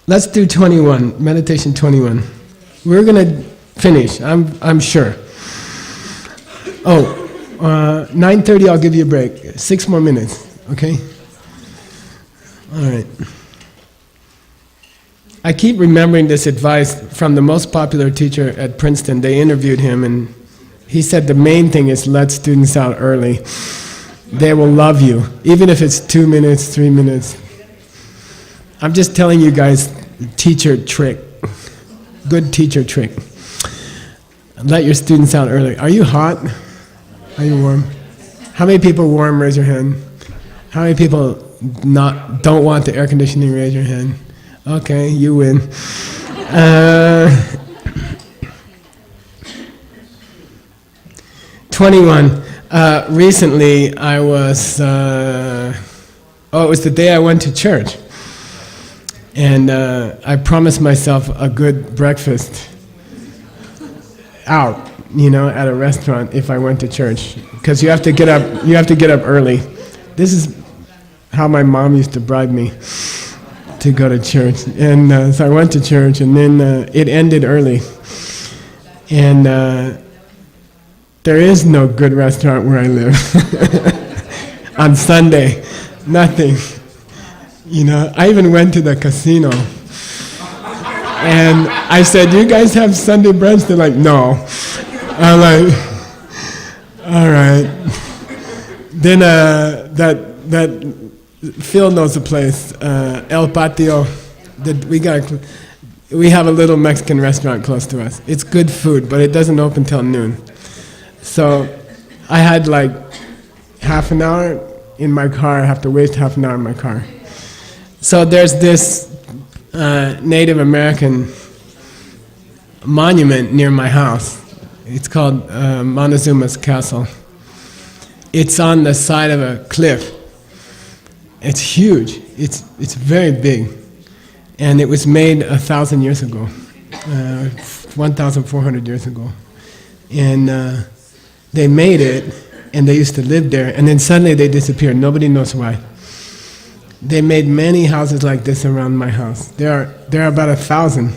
Let's do 21, meditation 21. We're going to finish, I'm sure. Oh, 9:30 I'll give you a break. 6 more minutes, okay? All right. I keep remembering this advice from the most popular teacher at Princeton. They interviewed him and he said the main thing is let students out early. They will love you, even if it's 2 minutes, 3 minutes. I'm just telling you guys, teacher trick, good teacher trick. Let your students out early. Are you hot? Are you warm? How many people warm? Raise your hand. How many people don't want the air conditioning? Raise your hand. Okay, you win. 21. Recently, I was. It was the day I went to church. And I promised myself a good breakfast out, at a restaurant if I went to church, because you have to get up. You have to get up early. This is how my mom used to bribe me to go to church, and so I went to church, and then it ended early. And there is no good restaurant where I live on Sunday. Nothing. I even went to the casino and I said, "You guys have Sunday brunch?" They're like, "No." I'm like, "All right." Then that Phil knows the place, El Patio. We have a little Mexican restaurant close to us. It's good food, but it doesn't open till noon. So I had like half an hour in my car. I have to waste half an hour in my car. So there's this Native American monument near my house. It's called Montezuma's Castle. It's on the side of a cliff. It's huge. It's very big, and it was made 1,000 years ago, 1,400 years ago, and they made it, and they used to live there, and then suddenly they disappeared. Nobody knows why. They made many houses like this around my house. There are about 1,000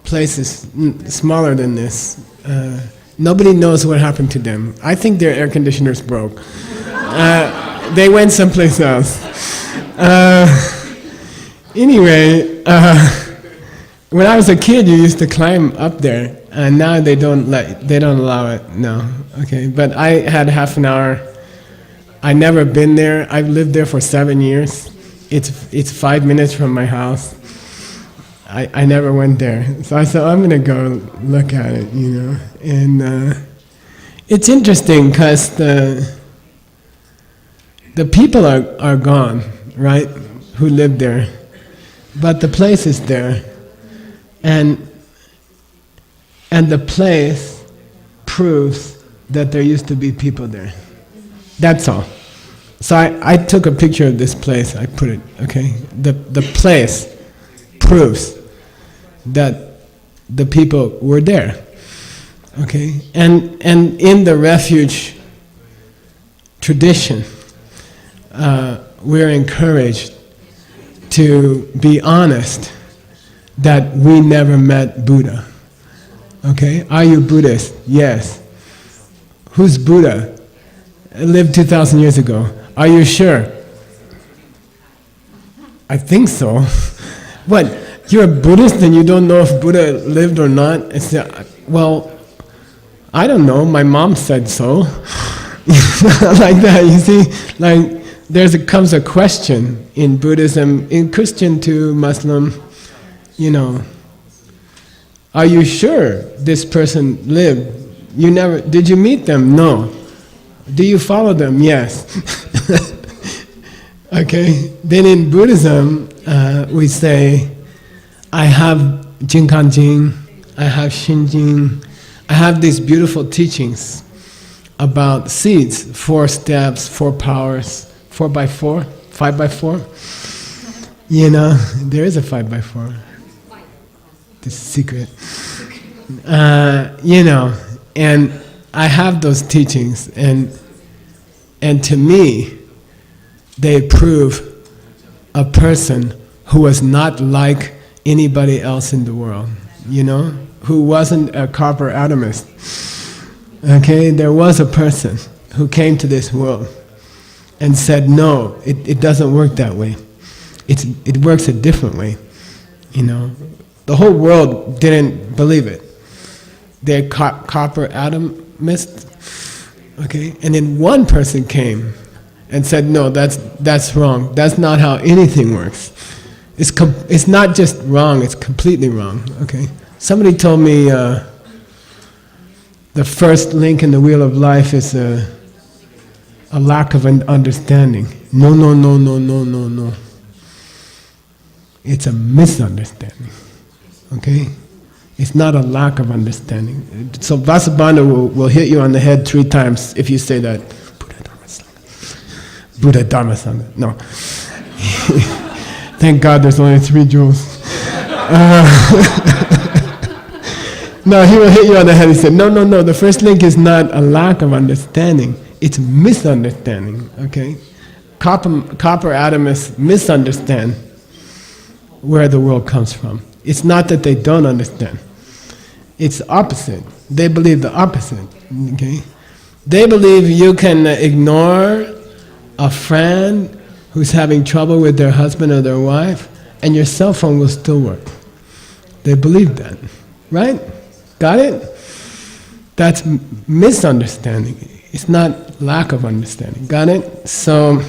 places smaller than this. Nobody knows what happened to them. I think their air conditioners broke. They went someplace else. Anyway, when I was a kid, you used to climb up there, and now they don't allow it. No, okay. But I had half an hour. I never been there. I've lived there for 7 years. It's 5 minutes from my house. I never went there. So I said, I'm going to go look at it, And it's interesting because the people are gone, right, who lived there. But the place is there. And the place proves that there used to be people there. That's all. So I took a picture of this place, I put it, okay? The place proves that the people were there, okay? And in the refuge tradition, we're encouraged to be honest that we never met Buddha, okay? Are you Buddhist? Yes. Who's Buddha? Lived 2,000 years ago. Are you sure? I think so. What? You're a Buddhist and you don't know if Buddha lived or not? It's, well, I don't know. My mom said so. Like that, you see? Like, comes a question in Buddhism, in Christian to Muslim, are you sure this person lived? Did you meet them? No. Do you follow them? Yes. Okay. Then in Buddhism, we say, I have Jinkan Jing, I have Shin Jing, I have these beautiful teachings about seeds, 4 steps, 4 powers, 4x4, 5x4. There is a 5x4. This is secret. And I have those teachings, and to me, they prove a person who was not like anybody else in the world, you know, who wasn't a copper atomist. Okay, there was a person who came to this world and said, no, it doesn't work that way. It works a different way, you know. The whole world didn't believe it. They're copper atomists, okay? And then one person came and said, no, that's wrong. That's not how anything works. It's not just wrong, it's completely wrong, okay? Somebody told me the first link in the wheel of life is a lack of an understanding. No, no, no, no, no, no, no. It's a misunderstanding, okay? It's not a lack of understanding. So Vasubandhu will hit you on the head 3 times if you say that. Buddha Dharma Sangha. Buddha Dharma Sangha. No. Thank God there's only 3 jewels. No, he will hit you on the head and say, no, no, no, the first link is not a lack of understanding, it's misunderstanding, okay? Copper atomists misunderstand where the world comes from. It's not that they don't understand. It's opposite. They believe the opposite, okay? They believe you can ignore a friend who's having trouble with their husband or their wife, and your cell phone will still work. They believe that, right? Got it? That's misunderstanding. It's not lack of understanding. Got it? So,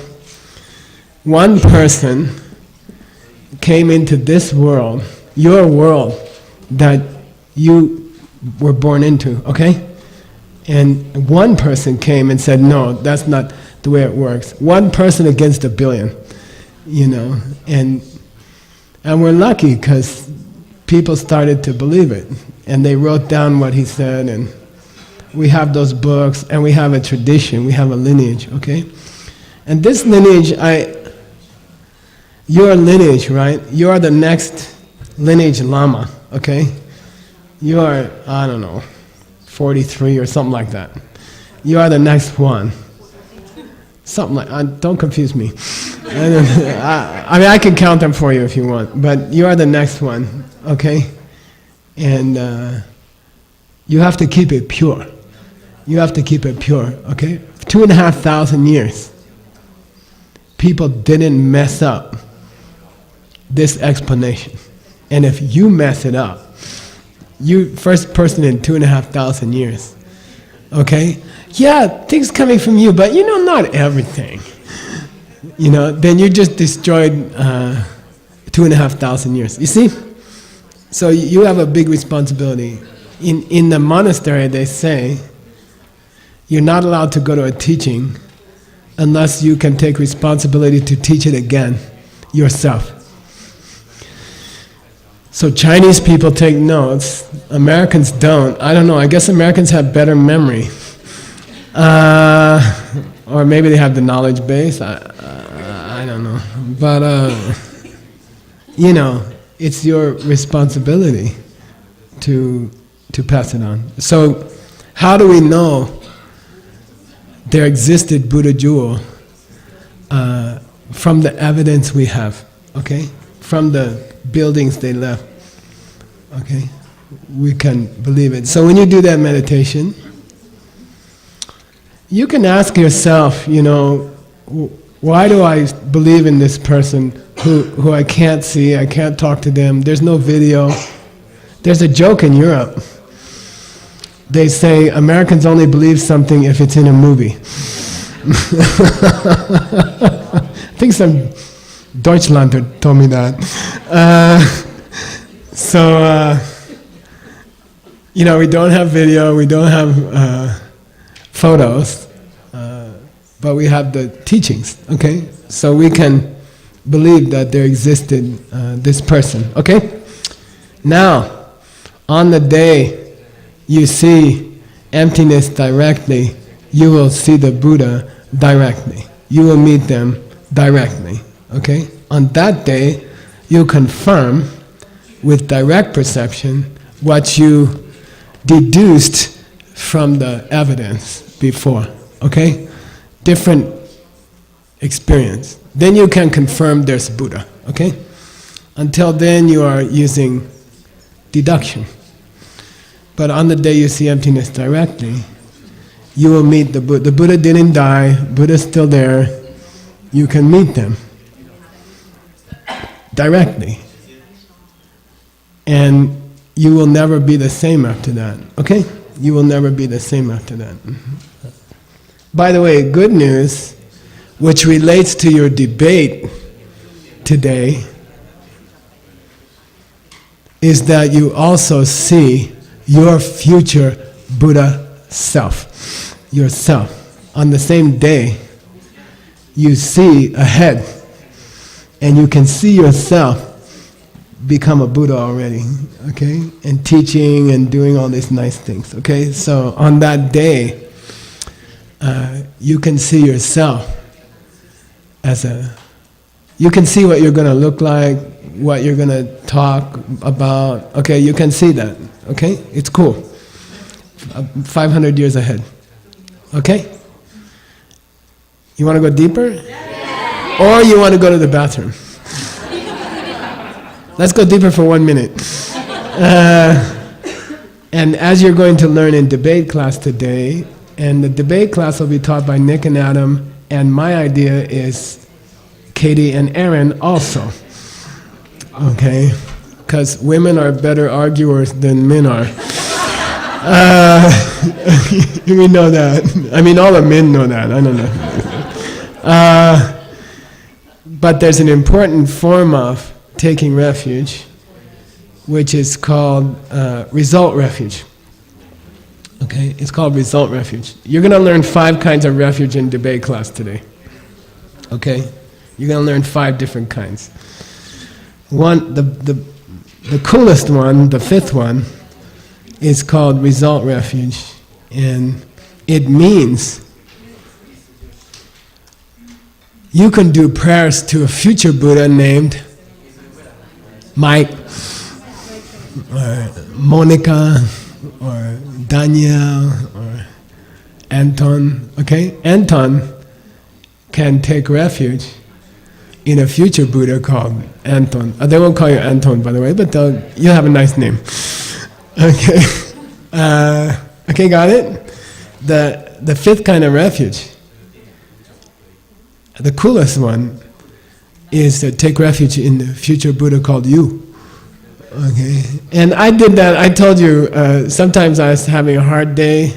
one person came into this world, your world, that you were born into, okay? And one person came and said, no, that's not the way it works. One person against 1 billion, you know, and we're lucky because people started to believe it, and they wrote down what he said, and we have those books, and we have a tradition, we have a lineage, okay? And this lineage, your lineage, right? You are the next lineage Lama, okay? You are, I don't know, 43 or something like that. You are the next one. Something like, don't confuse me. I mean, I can count them for you if you want, but you are the next one, okay? And you have to keep it pure. You have to keep it pure, okay? 2,500 years, people didn't mess up this explanation. And if you mess it up, you first person in 2,500 years, okay? Yeah, things coming from you, but you know, not everything. You know, then you just destroyed 2,500 years. You see? So you have a big responsibility. In the monastery, they say, you're not allowed to go to a teaching unless you can take responsibility to teach it again yourself. So Chinese people take notes, Americans don't. I don't know, I guess Americans have better memory. Or maybe they have the knowledge base, I don't know. But, you know, it's your responsibility to pass it on. So, how do we know there existed Buddha jewel? From the evidence we have, okay? From the buildings they left, okay? We can believe it. So when you do that meditation, you can ask yourself, you know, why do I believe in this person who I can't see, I can't talk to them, there's no video. There's a joke in Europe. They say Americans only believe something if it's in a movie. I think some Deutschlander told me that. You know, we don't have video, we don't have photos, but we have the teachings, okay? So we can believe that there existed this person, okay? Now, on the day you see emptiness directly, you will see the Buddha directly. You will meet them directly, okay? On that day, you confirm with direct perception what you deduced from the evidence before, okay? Different experience. Then you can confirm there's Buddha, okay? Until then, you are using deduction. But on the day you see emptiness directly, you will meet the Buddha. The Buddha didn't die, Buddha's still there. You can meet them directly. And you will never be the same after that, okay? You will never be the same after that. By the way, good news, which relates to your debate today, is that you also see your future Buddha self, yourself. On the same day, you see ahead, and you can see yourself become a Buddha already, okay? And teaching and doing all these nice things, okay? So on that day, you can see yourself as you can see what you're going to look like, what you're going to talk about, okay? You can see that, okay? It's cool. 500 years ahead, okay? You want to go deeper? Yeah. Or you want to go to the bathroom? Let's go deeper for 1 minute. And as you're going to learn in debate class today, and the debate class will be taught by Nick and Adam, and my idea is Katie and Aaron also. Okay? Because women are better arguers than men are. We know that. I mean, all the men know that. I don't know. But there's an important form of taking refuge, which is called result refuge. Okay, it's called result refuge. You're going to learn 5 kinds of refuge in debate class today. Okay, you're going to learn 5 different kinds. One, the coolest one, the 5th one, is called result refuge, and it means you can do prayers to a future Buddha named Mike, or Monica, or Daniel, or Anton, okay? Anton can take refuge in a future Buddha called Anton. They won't call you Anton, by the way, but you'll have a nice name. Okay, okay, got it? The 5th kind of refuge, the coolest one, is to take refuge in the future Buddha called you. Okay, and I did that. I told you, sometimes I was having a hard day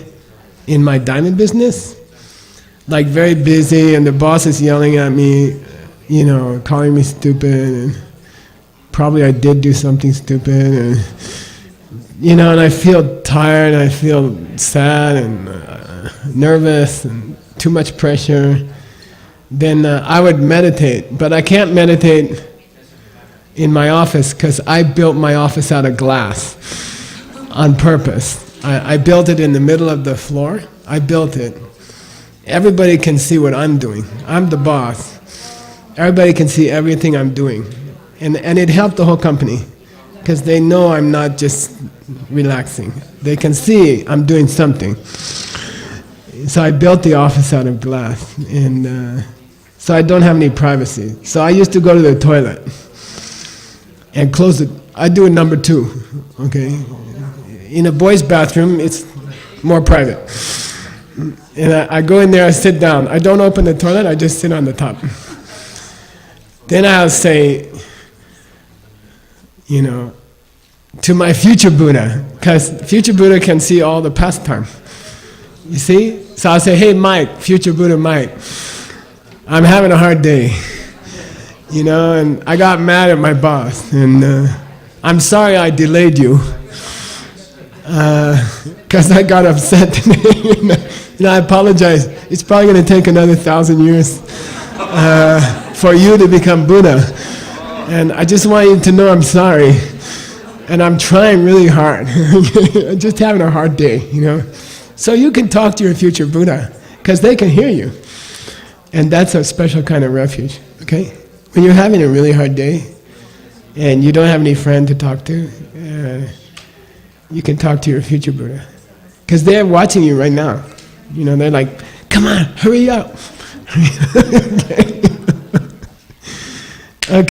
in my diamond business, like very busy, and the boss is yelling at me, you know, calling me stupid, and probably I did do something stupid, and you know, and I feel tired, I feel sad and nervous and too much pressure. Then I would meditate, but I can't meditate in my office because I built my office out of glass on purpose. I built it in the middle of the floor. I built it. Everybody can see what I'm doing. I'm the boss. Everybody can see everything I'm doing. And it helped the whole company because they know I'm not just relaxing. They can see I'm doing something. So I built the office out of glass, and so I don't have any privacy. So I used to go to the toilet and close it. I do it number 2, okay? In a boys' bathroom, it's more private. And I go in there, I sit down. I don't open the toilet, I just sit on the top. Then I'll say, you know, to my future Buddha, because future Buddha can see all the past time. You see? So I'll say, hey Mike, future Buddha Mike, I'm having a hard day. You know, and I got mad at my boss, and I'm sorry I delayed you, because I got upset today. You know, I apologize. It's probably going to take another 1,000 years for you to become Buddha, and I just want you to know I'm sorry, and I'm trying really hard. I'm just having a hard day, you know. So you can talk to your future Buddha, because they can hear you, and that's a special kind of refuge, okay? When you're having a really hard day and you don't have any friend to talk to, you can talk to your future Buddha. Because they're watching you right now. You know, they're like, come on, hurry up. Okay.